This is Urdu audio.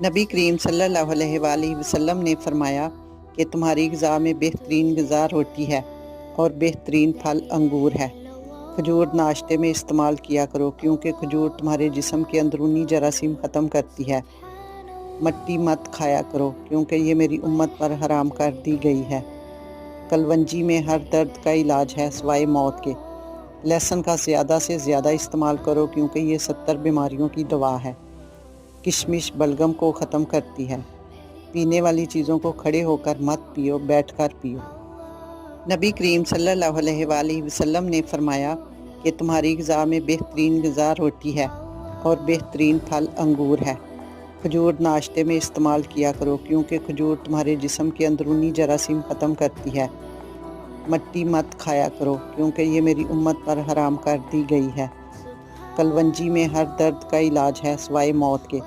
نبی کریم صلی اللہ علیہ وآلہ وسلم نے فرمایا کہ تمہاری غذا میں بہترین غذا روٹی ہے اور بہترین پھل انگور ہے۔ کھجور ناشتے میں استعمال کیا کرو کیونکہ کھجور تمہارے جسم کے اندرونی جراثیم ختم کرتی ہے۔ مٹی مت کھایا کرو کیونکہ یہ میری امت پر حرام کر دی گئی ہے۔ کلونجی میں ہر درد کا علاج ہے سوائے موت کے۔ لہسن کا زیادہ سے زیادہ استعمال کرو کیونکہ یہ 70 بیماریوں کی دوا ہے۔ کشمش بلغم کو ختم کرتی ہے۔ پینے والی چیزوں کو کھڑے ہو کر مت پیو، بیٹھ کر پیو۔ نبی کریم صلی اللہ علیہ وآلہ وسلم نے فرمایا کہ تمہاری غذا میں بہترین غذا روٹی ہے اور بہترین پھل انگور ہے۔ کھجور ناشتے میں استعمال کیا کرو کیونکہ کھجور تمہارے جسم کے اندرونی جراثیم ختم کرتی ہے۔ مٹی مت کھایا کرو کیونکہ یہ میری امت پر حرام کر دی گئی ہے۔ کلونجی میں ہر درد کا علاج ہے سوائے موت کے۔